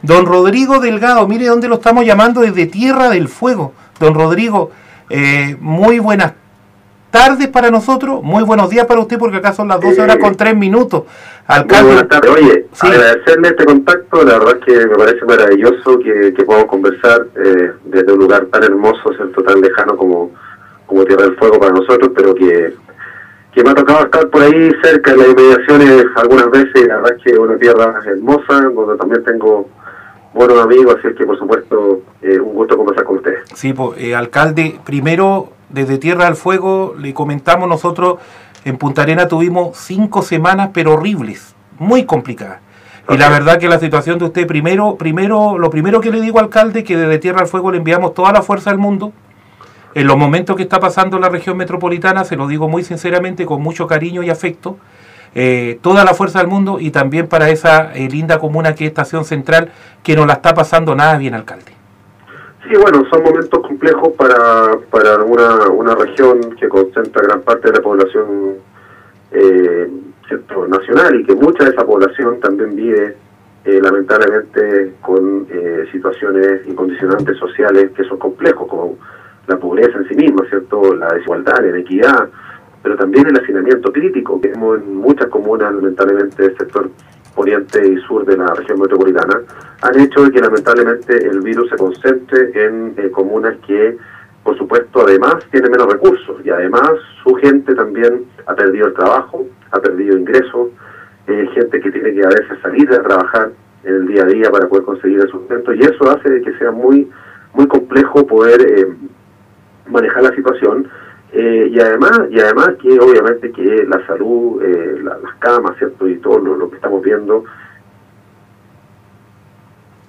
Don Rodrigo Delgado, mire dónde lo estamos llamando, desde Tierra del Fuego. Don Rodrigo, muy buenas tardes para nosotros, muy buenos días para usted, porque acá son las 12 horas con 3 minutos. Alcalde, muy buenas tardes. Oye, sí, agradecerle este contacto, la verdad es que me parece maravilloso que podamos conversar desde un lugar tan hermoso, ¿cierto?, tan lejano como Tierra del Fuego para nosotros, pero que me ha tocado estar por ahí cerca de las inmediaciones algunas veces. La verdad es que es una tierra hermosa, donde también tengo buenos amigos, así es que por supuesto un gusto conversar con ustedes. Sí, pues, alcalde, primero desde Tierra del Fuego le comentamos, nosotros en Punta Arenas tuvimos 5 semanas pero horribles, muy complicadas. Okay. Y la verdad que la situación de usted, lo primero que le digo, alcalde, que desde Tierra del Fuego le enviamos toda la fuerza del mundo. En los momentos que está pasando en la región metropolitana, se lo digo muy sinceramente, con mucho cariño y afecto, toda la fuerza del mundo, y también para esa linda comuna que es Estación Central, que no la está pasando nada bien, alcalde. Sí, bueno, son momentos complejos para una región que concentra gran parte de la población ¿cierto?, nacional, y que mucha de esa población también vive lamentablemente con situaciones y condicionantes sociales que son complejos, como la pobreza en sí misma, ¿cierto?, la desigualdad, la inequidad, pero también el hacinamiento crítico que vemos en muchas comunas, lamentablemente, del sector oriente y sur de la región metropolitana, han hecho de que lamentablemente el virus se concentre en comunas que, por supuesto, además tienen menos recursos, y además su gente también ha perdido el trabajo, ha perdido ingresos, gente que tiene que a veces salir a trabajar en el día a día para poder conseguir el sustento, y eso hace de que sea muy complejo poder manejar la situación, y además que obviamente que la salud, las camas, ¿cierto?, y todo lo que estamos viendo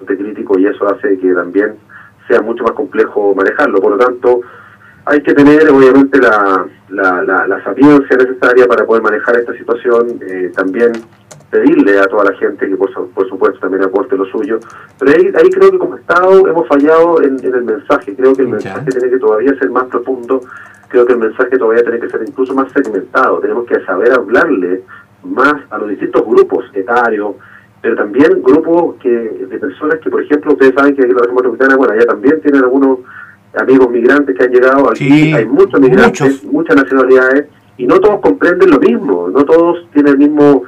es crítico, y eso hace que también sea mucho más complejo manejarlo. Por lo tanto, hay que tener obviamente la sapiencia necesaria para poder manejar esta situación, también pedirle a toda la gente que por supuesto también aporte lo suyo, pero ahí creo que como Estado hemos fallado en el mensaje. Creo que el mensaje tiene que todavía ser más profundo, creo que el mensaje todavía tiene que ser incluso más segmentado, tenemos que saber hablarle más a los distintos grupos etarios, pero también grupos de personas que, por ejemplo, ustedes saben que aquí en la región metropolitana, bueno, allá también tienen algunos amigos migrantes que han llegado, aquí sí, hay muchos migrantes, muchas nacionalidades, y no todos comprenden lo mismo, no todos tienen el mismo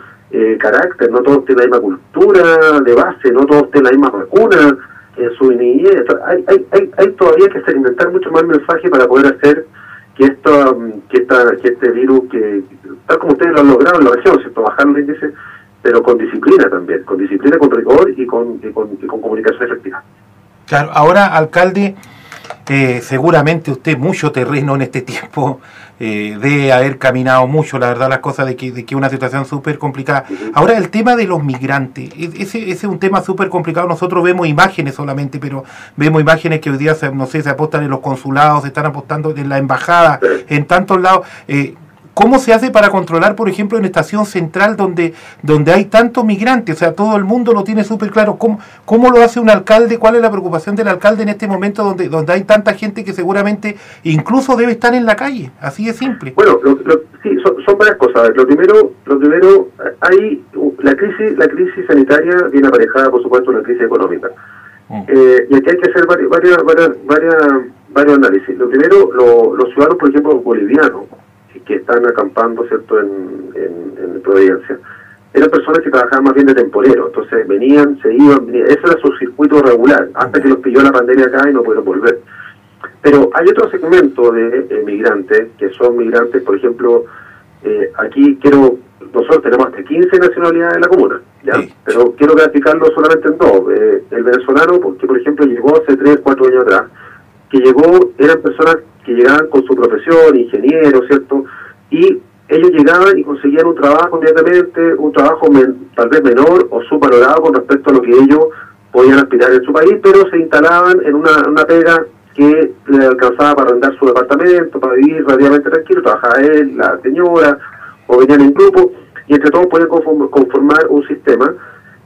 carácter, no todos tienen la misma cultura de base, no todos tienen la misma vacuna en su niñez. Hay todavía que segmentar mucho más el mensaje para poder hacer que este virus, que tal como ustedes lo han logrado en la región, ¿cierto?, bajar los índices, pero con disciplina también, con rigor y con comunicación efectiva. Claro, ahora, alcalde, seguramente usted mucho terreno en este tiempo, de haber caminado mucho, la verdad, las cosas de que una situación súper complicada. Ahora, el tema de los migrantes, ese es un tema súper complicado. Nosotros vemos imágenes solamente, pero vemos imágenes que hoy día se apostan en los consulados, se están apostando en la embajada, en tantos lados. ¿Cómo se hace para controlar, por ejemplo, en Estación Central, donde hay tantos migrantes? O sea, todo el mundo lo tiene súper claro. ¿Cómo lo hace un alcalde? ¿Cuál es la preocupación del alcalde en este momento donde hay tanta gente que seguramente incluso debe estar en la calle? Así de simple. Bueno, sí, son varias cosas. Lo primero, hay la crisis sanitaria viene aparejada, por supuesto, una crisis económica. Y aquí hay que hacer varios análisis. Lo primero, los ciudadanos, por ejemplo, bolivianos, que están acampando, ¿cierto?, en Providencia, eran personas que trabajaban más bien de temporero, entonces venían, se iban, ese era su circuito regular, hasta que los pilló la pandemia acá y no pudieron volver. Pero hay otro segmento de migrantes, que son migrantes, por ejemplo, aquí nosotros tenemos hasta 15 nacionalidades en la comuna, ¿ya? Sí. Pero quiero clasificarlo solamente en dos. El venezolano, porque por ejemplo llegó hace 3, 4 años atrás, eran personas que llegaban con su profesión, ingenieros, ¿cierto?, y ellos llegaban y conseguían un trabajo inmediatamente, un trabajo tal vez menor o subvalorado con respecto a lo que ellos podían aspirar en su país, pero se instalaban en una pega que le alcanzaba para arrendar su departamento, para vivir relativamente tranquilo. Trabajaba él, la señora, o venían en grupo, y entre todos podían conformar un sistema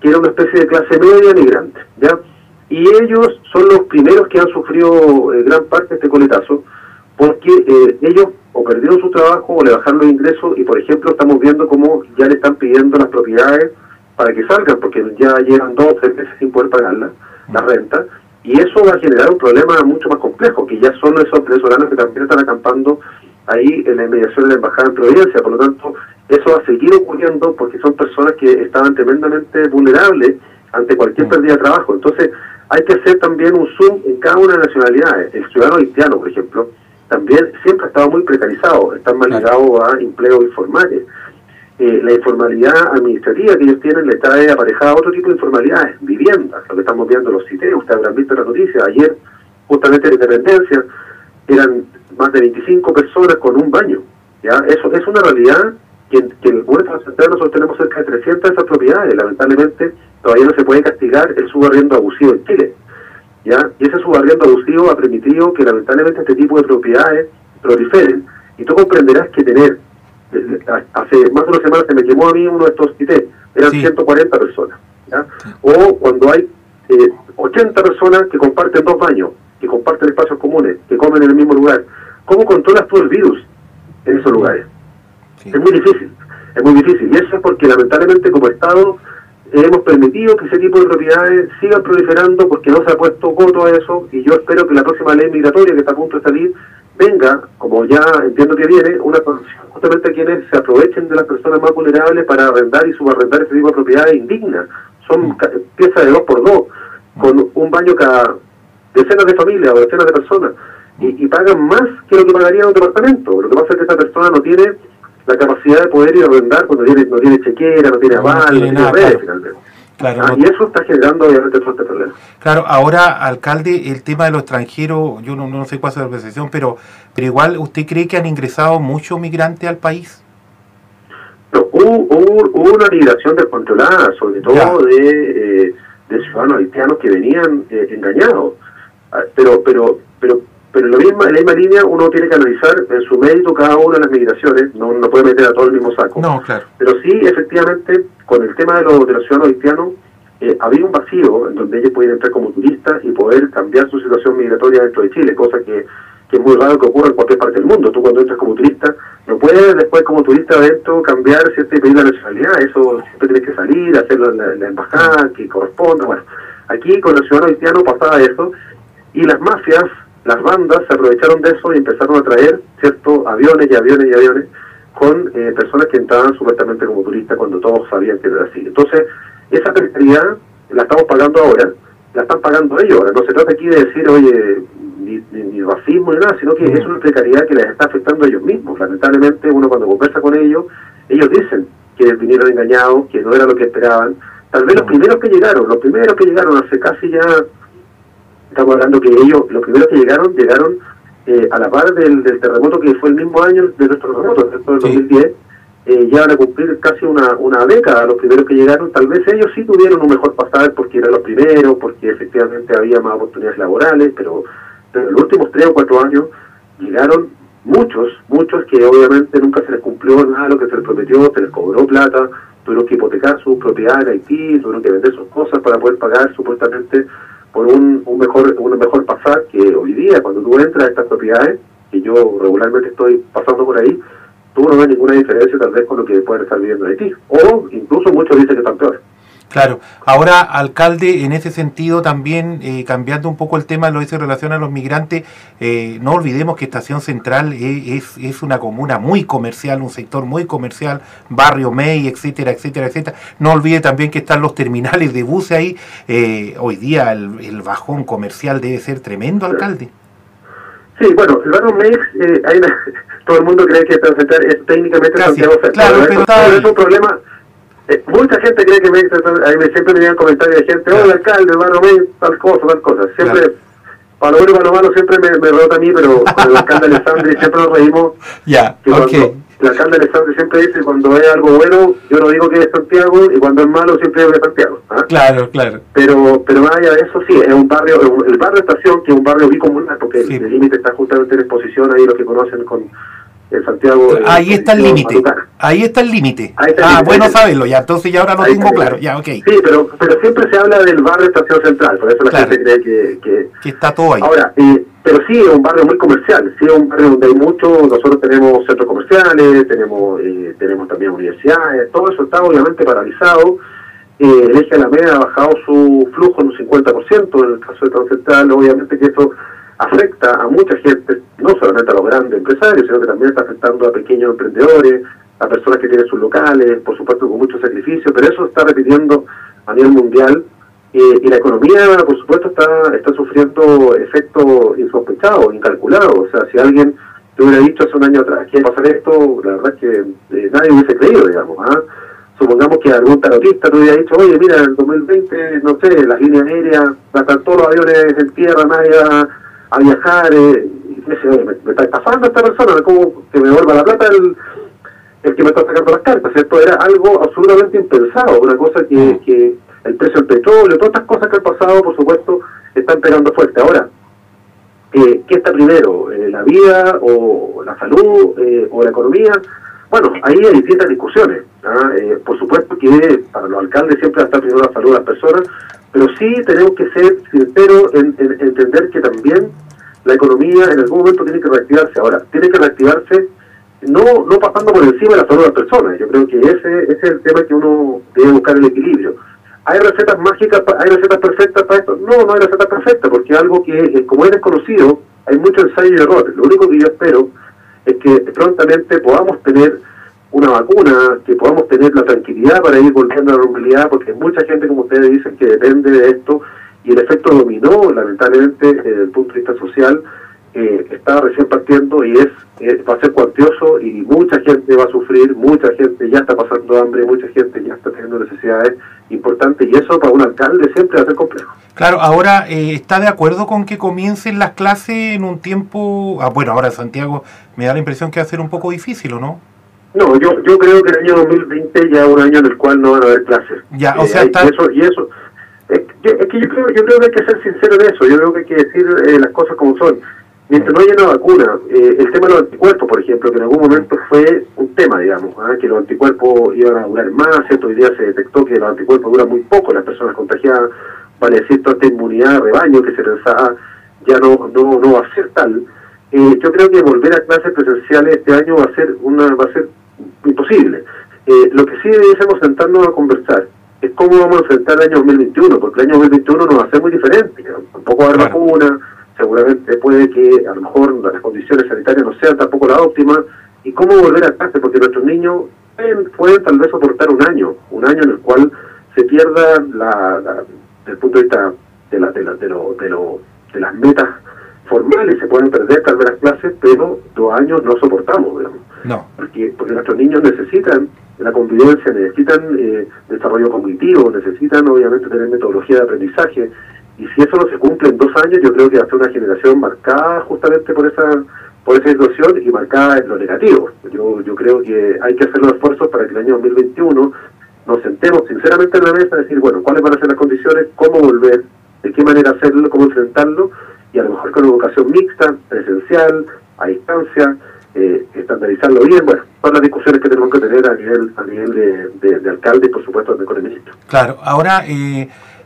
que era una especie de clase media migrante, ¿ya? Y ellos son los primeros que han sufrido gran parte de este coletazo, porque ellos o perdieron su trabajo o le bajaron los ingresos, y por ejemplo estamos viendo cómo ya le están pidiendo las propiedades para que salgan, porque ya llevan 2 o 3 meses sin poder pagar la renta, y eso va a generar un problema mucho más complejo, que ya son esos venezolanos que también están acampando ahí en la inmediación de la embajada en Providencia. Por lo tanto, eso va a seguir ocurriendo porque son personas que estaban tremendamente vulnerables ante cualquier pérdida de trabajo. Entonces, hay que hacer también un zoom en cada una de las nacionalidades. El ciudadano haitiano, por ejemplo, también siempre ha estado muy precarizado, están más ligados a empleos informales. La informalidad administrativa que ellos tienen le trae aparejada otro tipo de informalidades, viviendas, lo que estamos viendo en los CITES. Ustedes habrán visto la noticia, ayer, justamente en Independencia, eran más de 25 personas con un baño. ¿Ya? Eso es una realidad que en el Gobierno Central nosotros tenemos cerca de 300 de esas propiedades. Lamentablemente, todavía no se puede castigar el subarriendo abusivo en Chile. ¿Ya? Y ese subarriendo abusivo ha permitido que lamentablemente este tipo de propiedades proliferen, y tú comprenderás que tener, hace más de una semana se me quemó a mí uno de estos CITES, eran 140 personas, ¿ya? O cuando hay 80 personas que comparten 2 baños, que comparten espacios comunes, que comen en el mismo lugar, ¿cómo controlas tú el virus en esos lugares? Es muy difícil, y eso es porque lamentablemente como Estado hemos permitido que ese tipo de propiedades sigan proliferando porque no se ha puesto coto a eso, y yo espero que la próxima ley migratoria que está a punto de salir venga, como ya entiendo que viene, una sanción justamente a quienes se aprovechen de las personas más vulnerables para arrendar y subarrendar ese tipo de propiedades indignas. Son piezas de 2x2, con un baño cada decenas de familias o decenas de personas, y pagan más que lo que pagaría en un departamento. Lo que pasa es que esa persona no tiene la capacidad de poder ir a arrendar cuando no tiene chequera, no tiene aval, no tiene redes, finalmente. Claro, y eso está generando obviamente todo este problema. Claro, ahora, alcalde, el tema de los extranjeros, yo no sé cuál es la percepción, pero igual, ¿usted cree que han ingresado muchos migrantes al país? No, hubo una migración descontrolada, sobre todo de ciudadanos haitianos que venían engañados. Pero en la misma línea uno tiene que analizar en su mérito cada una de las migraciones, no puede meter a todo el mismo saco. No, claro. Pero sí, efectivamente, con el tema de los ciudadanos haitianos, había un vacío en donde ellos podían entrar como turistas y poder cambiar su situación migratoria dentro de Chile, cosa que es muy raro que ocurra en cualquier parte del mundo. Tú cuando entras como turista, no puedes después como turista adentro cambiar, ¿cierto?, y pedir la nacionalidad. Eso siempre tienes que salir, hacerlo en la embajada que corresponda. Bueno, aquí con el ciudadano haitiano pasaba eso, y las mafias, las bandas se aprovecharon de eso y empezaron a traer, ¿cierto?, aviones con personas que entraban supuestamente como turistas cuando todos sabían que era así. Entonces, esa precariedad la estamos pagando ahora, la están pagando ellos. Ahora no se trata aquí de decir, oye, ni racismo ni nada, sino que es una precariedad que les está afectando a ellos mismos. Lamentablemente, uno cuando conversa con ellos dicen que vinieron engañados, que no era lo que esperaban. Tal vez los primeros que llegaron hace casi ya, estamos hablando que ellos, los primeros que llegaron a la par del terremoto que fue el mismo año de nuestro terremoto, el 2010, ya van a cumplir casi una década los primeros que llegaron. Tal vez ellos sí tuvieron un mejor pasar porque eran los primeros, porque efectivamente había más oportunidades laborales, pero en los últimos 3 o 4 años llegaron muchos que obviamente nunca se les cumplió nada de lo que se les prometió, se les cobró plata, tuvieron que hipotecar sus propiedades en Haití, tuvieron que vender sus cosas para poder pagar supuestamente por un mejor pasar, que hoy día cuando tú entras a estas propiedades, que yo regularmente estoy pasando por ahí, tú no ves ninguna diferencia tal vez con lo que pueden estar viviendo en Haití, o incluso muchos dicen que están peor. Claro. Ahora, alcalde, en ese sentido también, cambiando un poco el tema, lo hizo en relación a los migrantes, no olvidemos que Estación Central es una comuna muy comercial, un sector muy comercial, barrio May, etcétera, etcétera, etcétera. No olvide también que están los terminales de buses ahí. Hoy día el bajón comercial debe ser tremendo, alcalde. Sí, bueno, el barrio May, todo el mundo cree que Estación Central es técnicamente Santiago Central. Claro, pero es un problema. Mucha gente cree que siempre me llegan comentarios de gente, el alcalde, el barrio May, tal cosa. Siempre, para lo bueno y para lo malo, siempre me rebota a mí, pero con el alcalde Alessandri siempre nos reímos. El alcalde Alessandri siempre dice, cuando es algo bueno, yo no digo que es Santiago, y cuando es malo, siempre digo que es Santiago. Claro. Pero más allá de eso, sí, es un barrio, el barrio Estación, que es un barrio bicomunal, porque el límite está justamente en exposición, ahí los que conocen con en Santiago. Ahí está el límite. Ahí está el límite. Bueno saberlo ya, entonces ya ahora lo tengo claro. Ya, okay. Sí, pero siempre se habla del barrio Estación Central, por eso la gente cree que está todo ahí. Ahora, pero sí es un barrio muy comercial, sí es un barrio donde hay mucho, nosotros tenemos centros comerciales, tenemos también universidades, todo eso está obviamente paralizado, el eje de la media ha bajado su flujo en un 50%, en el caso de Transcentral, obviamente que eso afecta a mucha gente, no solamente a los grandes empresarios, sino que también está afectando a pequeños emprendedores, a personas que tienen sus locales, por supuesto con mucho sacrificio, pero eso está repitiendo a nivel mundial, y la economía, por supuesto, está sufriendo efectos insospechados, incalculados. O sea, si alguien te hubiera dicho hace un año atrás que iba a pasar esto, la verdad es que nadie hubiese creído, digamos. Supongamos que algún tarotista te hubiera dicho, oye, mira, en el 2020, no sé, las líneas aéreas, van a estar todos los aviones en tierra, nadie va a viajar, y dice, oye, me está estafando esta persona, ¿cómo que me devuelva la plata el que me está sacando las cartas? Esto era algo absolutamente impensado, una cosa que el precio del petróleo, todas estas cosas que han pasado, por supuesto, están pegando fuerte. Ahora, ¿qué está primero? ¿La vida o la salud o la economía? Bueno, ahí hay distintas discusiones. Por supuesto que para los alcaldes siempre va a estar primero la salud de las personas, pero sí tenemos que ser sinceros en entender que también la economía en algún momento tiene que reactivarse. Ahora, tiene que reactivarse no pasando por encima de la salud de las personas. Yo creo que ese es el tema que uno debe buscar el equilibrio. ¿Hay recetas mágicas, hay recetas perfectas para esto? No hay recetas perfectas, porque es algo que, como es desconocido, hay mucho ensayo y error. Lo único que yo espero es que prontamente podamos tener una vacuna, que podamos tener la tranquilidad para ir volviendo a la normalidad, porque hay mucha gente, como ustedes dicen, que depende de esto, y el efecto dominó, lamentablemente, desde el punto de vista social, está recién partiendo y va a ser cuantioso, y mucha gente va a sufrir, mucha gente ya está pasando hambre, mucha gente ya está teniendo necesidades importantes, y eso para un alcalde siempre va a ser complejo. Claro, ahora ¿está de acuerdo con que comiencen las clases en un tiempo? Bueno, ahora Santiago me da la impresión que va a ser un poco difícil, ¿o no? No, yo creo que el año 2020 ya es un año en el cual no van a haber clases. Ya, o sea, está... Eso. Es que yo creo que hay que ser sincero en eso. Yo creo que hay que decir las cosas como son. Mientras no haya una vacuna, el tema de los anticuerpos, por ejemplo, que en algún momento fue un tema, digamos, que los anticuerpos iban a durar más, ¿cierto? Hoy día se detectó que los anticuerpos duran muy poco, las personas contagiadas, vale decir, toda esta inmunidad de rebaño que se pensaba ya no va a ser tal. Yo creo que volver a clases presenciales este año va a ser imposible. Lo que sí deberíamos sentarnos a conversar es cómo vamos a enfrentar el año 2021, porque el año 2021 no va a ser muy diferente. Tampoco va a haber vacuna, seguramente puede que a lo mejor las condiciones sanitarias no sean tampoco las óptimas, y cómo volver a clase, porque nuestros niños pueden tal vez soportar un año en el cual se pierda desde el punto de vista de las metas formales, se pueden perder tal vez las clases, pero 2 años no soportamos, digamos. No. Porque nuestros niños necesitan la convivencia, necesitan desarrollo cognitivo, necesitan obviamente tener metodología de aprendizaje, y si eso no se cumple en 2 años, yo creo que va a ser una generación marcada justamente por esa situación y marcada en lo negativo. Yo creo que hay que hacer los esfuerzos para que el año 2021 nos sentemos sinceramente en la mesa a decir, bueno, cuáles van a ser las condiciones, cómo volver, de qué manera hacerlo, cómo enfrentarlo, y a lo mejor con una educación mixta, presencial, a distancia, estandarizarlo bien. Bueno, todas las discusiones que tenemos que tener a nivel de alcalde y por supuesto de ministro. Claro, ahora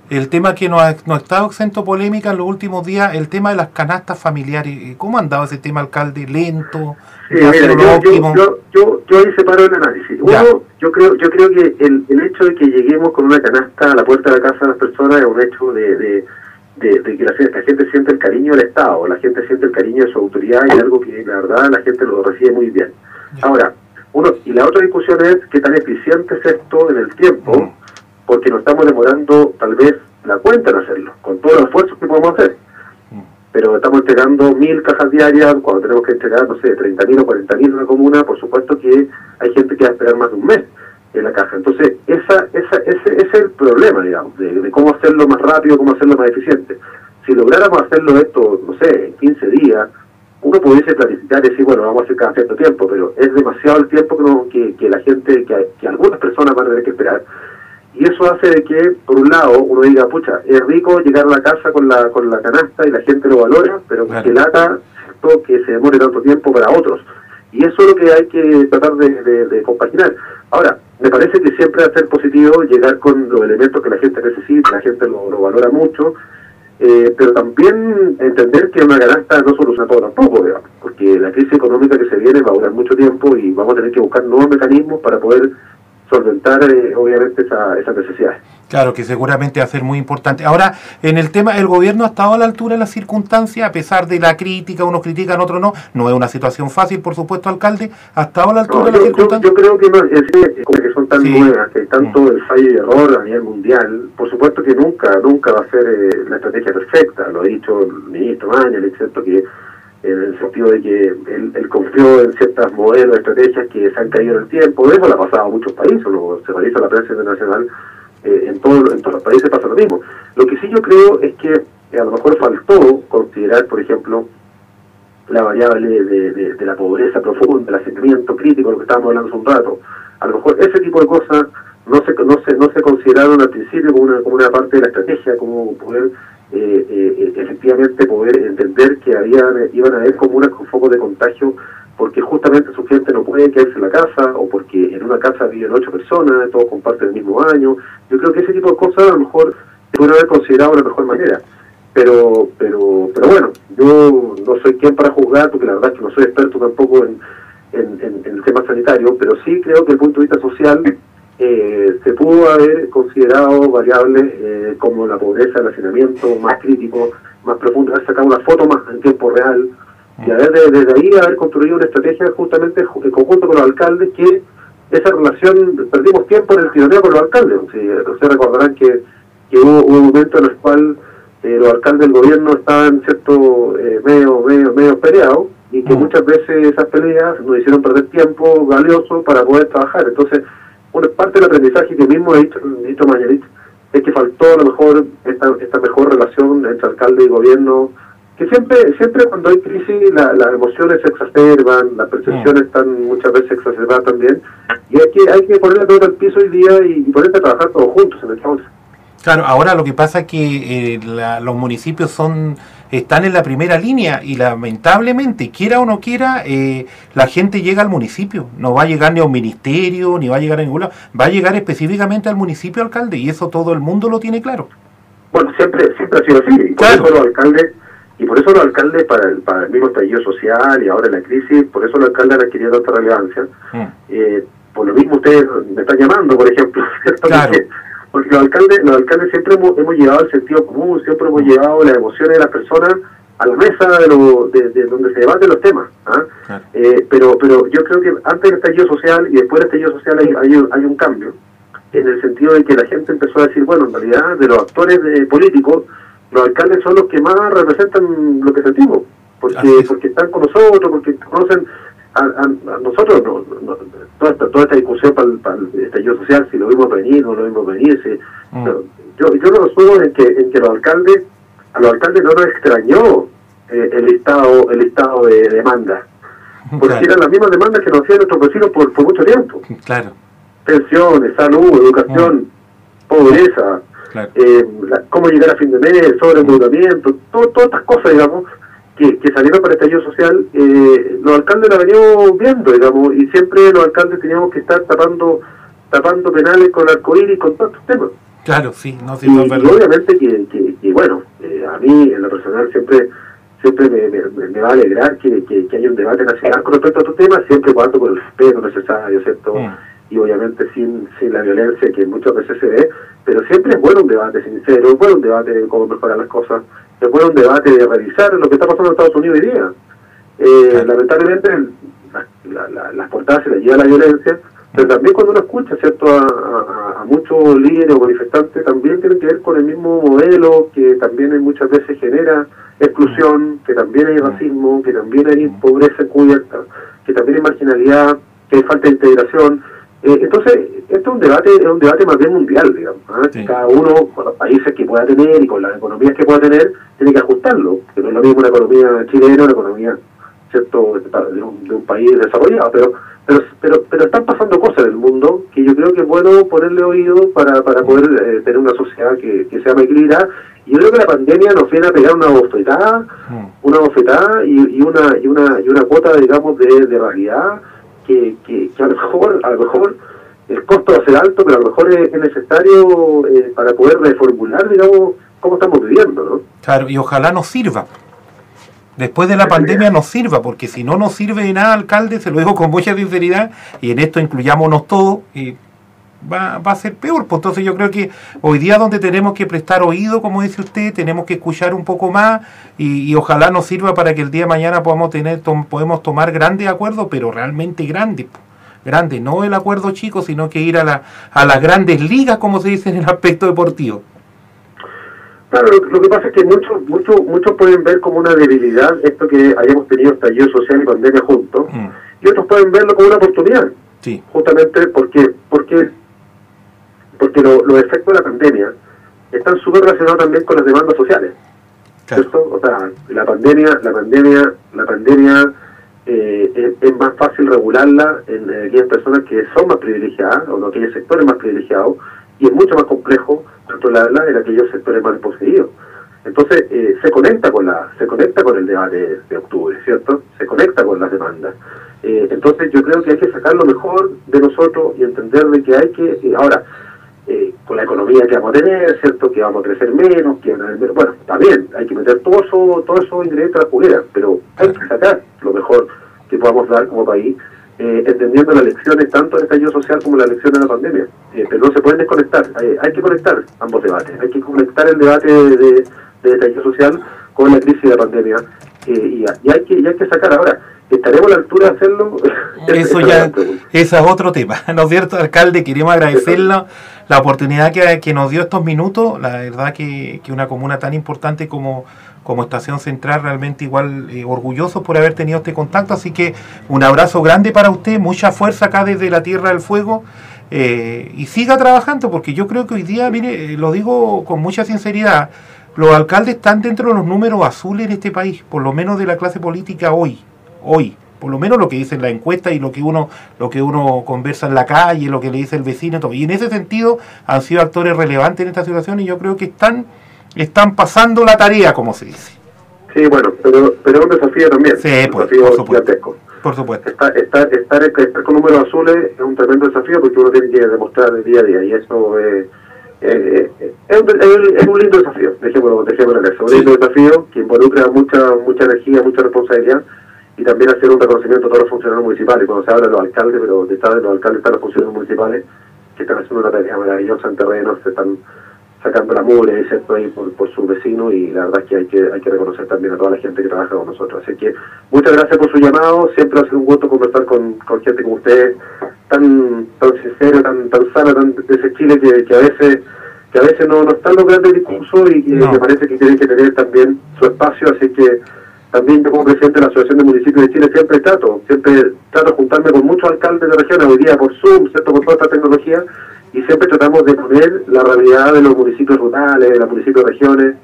el tema que no ha estado exento polémica en los últimos días, el tema de las canastas familiares. ¿Cómo ha andado ese tema, alcalde? ¿Lento? Sí, mira, yo ahí separo el análisis. Uno, yo creo que el hecho de que lleguemos con una canasta a la puerta de la casa de las personas es un hecho de que la gente siente el cariño del Estado, la gente siente el cariño de su autoridad, y algo que la verdad la gente lo recibe muy bien. Ahora, y la otra discusión es qué tan eficiente es esto en el tiempo, porque nos estamos demorando tal vez la cuenta en hacerlo, con todos los esfuerzos que podemos hacer. Pero estamos entregando 1000 cajas diarias, cuando tenemos que entregar, no sé, 30.000 o 40.000 en una comuna, por supuesto que hay gente que va a esperar más de un mes en la caja. Entonces, ese es el problema, digamos, de cómo hacerlo más rápido, cómo hacerlo más eficiente. Si lográramos hacerlo esto, no sé, en 15 días, uno pudiese planificar y decir, bueno, vamos a hacer cada cierto tiempo, pero es demasiado el tiempo que la gente, que algunas personas van a tener que esperar. Y eso hace de que, por un lado, uno diga, pucha, es rico llegar a la casa con la canasta y la gente lo valora, pero que lata, ¿cierto?, que se demore tanto tiempo para otros. Y eso es lo que hay que tratar de compaginar. Ahora, me parece que siempre va a ser positivo llegar con los elementos que la gente necesita, la gente lo valora mucho, pero también entender que una canasta no soluciona todo tampoco, digamos, porque la crisis económica que se viene va a durar mucho tiempo y vamos a tener que buscar nuevos mecanismos para poder solventar obviamente esas necesidades. Claro, que seguramente va a ser muy importante. Ahora, en el tema, ¿el gobierno ha estado a la altura de las circunstancias? A pesar de la crítica, unos critican, otros no. No es una situación fácil, por supuesto, alcalde. ¿Ha estado a la altura de las circunstancias? Yo creo que no, que son tan nuevas, que hay tanto el fallo y error a nivel mundial. Por supuesto que nunca va a ser la estrategia perfecta. Lo ha dicho el ministro Mañal, excepto que en el sentido de que él confió en ciertos modelos, estrategias que se han caído en el tiempo. Eso le ha pasado a muchos países, se realiza la prensa internacional. En todos los países pasa lo mismo. Lo que sí yo creo es que a lo mejor faltó considerar, por ejemplo, la variable de la pobreza profunda, el hacinamiento crítico, lo que estábamos hablando hace un rato. A lo mejor ese tipo de cosas no se consideraron al principio como una parte de la estrategia, como poder efectivamente poder entender que iban a haber comunas con focos de contagio, porque justamente su gente no puede quedarse en la casa, o porque en una casa viven 8 personas, todos comparten el mismo baño. Yo creo que ese tipo de cosas a lo mejor se puede haber considerado de la mejor manera. Pero bueno, yo no soy quien para juzgar, porque la verdad es que no soy experto tampoco en el tema sanitario, pero sí creo que desde el punto de vista social se pudo haber considerado variables como la pobreza, el hacinamiento más crítico, más profundo, haber sacado una foto más en tiempo real, y desde ahí haber construido una estrategia justamente en conjunto con los alcaldes, que esa relación, perdimos tiempo en el tironeo con los alcaldes. Ustedes recordarán que hubo un momento en el cual los alcaldes del gobierno estaban medio peleados, y que muchas veces esas peleas nos hicieron perder tiempo valioso para poder trabajar. Entonces, una parte del aprendizaje que mismo ha dicho Mañalich es que faltó a lo mejor esta mejor relación entre alcalde y gobierno, que siempre cuando hay crisis las emociones se exacerban, las percepciones están muchas veces exacerbadas también, y hay que ponerle todo al piso hoy día y ponerse a trabajar todos juntos en el cauce. Claro, ahora lo que pasa es que los municipios están en la primera línea, y lamentablemente, quiera o no quiera, la gente llega al municipio. No va a llegar ni a un ministerio, ni va a llegar a ningún lado. Va a llegar específicamente al municipio, alcalde, y eso todo el mundo lo tiene claro. Bueno, siempre ha sido así, y por eso los alcaldes, para el mismo estallido social y ahora la crisis, por eso los alcaldes han adquirido tanta relevancia. Por lo mismo ustedes me están llamando, por ejemplo, ¿cierto? Claro. Porque los alcaldes siempre hemos llevado el sentido común, siempre hemos llevado las emociones de las personas a la mesa de donde se debaten los temas. Claro. Pero yo creo que antes del estallido social y después del estallido social hay un cambio, en el sentido de que la gente empezó a decir, bueno, en realidad de los actores políticos, los alcaldes son los que más representan lo que sentimos, porque están con nosotros, porque conocen a nosotros. Toda esta discusión para el estallido social, si lo vimos venir, no lo vimos venir, yo lo resuelvo en que a los alcaldes no nos extrañó el listado de demandas, porque eran las mismas demandas que nos hacían nuestros vecinos por mucho tiempo. Claro. Pensiones, salud, educación, pobreza, claro. Cómo llegar a fin de mes, sobreendeudamiento, todas estas cosas, digamos, que salieron para el estallido social, los alcaldes la veníamos viendo, digamos, y siempre los alcaldes teníamos que estar tapando penales con arcoíris, con todos estos temas. Claro, sí, y obviamente que bueno, a mí en lo personal siempre me va a alegrar que haya un debate nacional con respecto a estos temas, siempre cuando con el respeto necesario, ¿cierto? Y obviamente sin la violencia que muchas veces se ve, pero siempre es bueno un debate sincero, es bueno un debate de cómo mejorar las cosas, es bueno un debate de revisar lo que está pasando en Estados Unidos hoy día. Lamentablemente las portadas se les lleva la violencia, pero también cuando uno escucha, ¿cierto?, a muchos líderes o manifestantes, también tienen que ver con el mismo modelo, que también muchas veces genera exclusión, que también hay racismo, que también hay pobreza encubierta, que también hay marginalidad, que hay falta de integración. Entonces, esto es un debate más bien mundial, digamos, que cada uno, con los países que pueda tener y con las economías que pueda tener, tiene que ajustarlo, que no es lo mismo una economía chilena, una economía, ¿cierto?, de un país desarrollado, pero están pasando cosas en el mundo que yo creo que es bueno ponerle oído para poder tener una sociedad que sea más equilibrada. Y yo creo que la pandemia nos viene a pegar una bofetada y una cuota, digamos, de realidad que a lo mejor el costo va a ser alto, pero a lo mejor es necesario para poder reformular, digamos, cómo estamos viviendo, ¿no? Claro, y ojalá nos sirva. Después de la pandemia nos sirva, porque si no nos sirve de nada, alcalde, se lo digo con mucha sinceridad, y en esto incluyámonos todos, va a ser peor. Pues entonces yo creo que hoy día donde tenemos que prestar oído, como dice usted, tenemos que escuchar un poco más y ojalá nos sirva para que el día de mañana podemos tomar grandes acuerdos, pero realmente grandes. Grande, no el acuerdo chico, sino que ir a las grandes ligas, como se dice en el aspecto deportivo. Claro, lo que pasa es que muchos pueden ver como una debilidad esto que hayamos tenido estallido social y pandemia juntos, y otros pueden verlo como una oportunidad. Sí. Justamente porque los efectos de la pandemia están súper relacionados también con las demandas sociales. Claro. ¿Cierto? O sea, la pandemia es más fácil regularla en aquellas personas que son más privilegiadas, o en aquellos sectores más privilegiados, y es mucho más complejo controlarla en aquellos sectores más desposeídos. Entonces se conecta con el debate de octubre, ¿cierto? Se conecta con las demandas. Entonces yo creo que hay que sacar lo mejor de nosotros y entender de que hay que ahora con la economía que vamos a tener, ¿cierto? Que vamos a crecer menos, que van a haber menos. Bueno, está bien, hay que meter todo eso ingredientes a la juguera, pero hay que sacar lo mejor que podamos dar como país, entendiendo las lecciones tanto del estallido social como las lecciones de la pandemia. Pero no se pueden desconectar, hay que conectar ambos debates, hay que conectar el debate de estallido social con la crisis de la pandemia, y hay que sacar ahora. ¿Estaremos a la altura de hacerlo? Eso ya, ese es otro tema, ¿no es cierto, alcalde? Queremos agradecerle la oportunidad que nos dio estos minutos. La verdad que una comuna tan importante como Estación Central, realmente igual orgullosos por haber tenido este contacto. Así que un abrazo grande para usted, mucha fuerza acá desde la Tierra del Fuego, y siga trabajando, porque yo creo que hoy día, mire, lo digo con mucha sinceridad, los alcaldes están dentro de los números azules en este país, por lo menos de la clase política hoy, por lo menos lo que dice en la encuesta y lo que uno conversa en la calle, lo que le dice el vecino, todo. Y en ese sentido han sido actores relevantes en esta situación, y yo creo que están pasando la tarea, como se dice. Sí, bueno, pero es un desafío también. Sí, un desafío gigantesco. Por supuesto. Estar con números azules es un tremendo desafío, porque uno tiene que demostrar día a día, y eso es un lindo desafío, dejémoslo en eso. Un lindo desafío que involucra mucha energía, mucha responsabilidad, y también hacer un reconocimiento a todos los funcionarios municipales. Cuando se habla de los alcaldes, pero detrás de los alcaldes están los funcionarios municipales que están haciendo una tarea maravillosa en terreno, se están sacando la mugre, ¿cierto? Ahí por su vecino, y la verdad es que hay que reconocer también a toda la gente que trabaja con nosotros. Así que muchas gracias por su llamado, siempre ha sido un gusto conversar con gente como usted, tan sincera, tan sana, tan de ese Chile que a veces no están los grandes discursos, y que me parece que tienen que tener también su espacio. Así que también yo, como presidente de la Asociación de Municipios de Chile, siempre trato de juntarme con muchos alcaldes de región, hoy día por Zoom, ¿cierto? Por toda esta tecnología, y siempre tratamos de poner la realidad de los municipios rurales, de los municipios de regiones,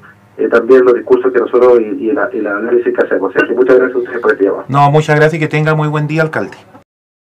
también los discursos que nosotros y el análisis que hacemos. Así que muchas gracias a ustedes por este llamado. No, muchas gracias y que tenga muy buen día, alcalde.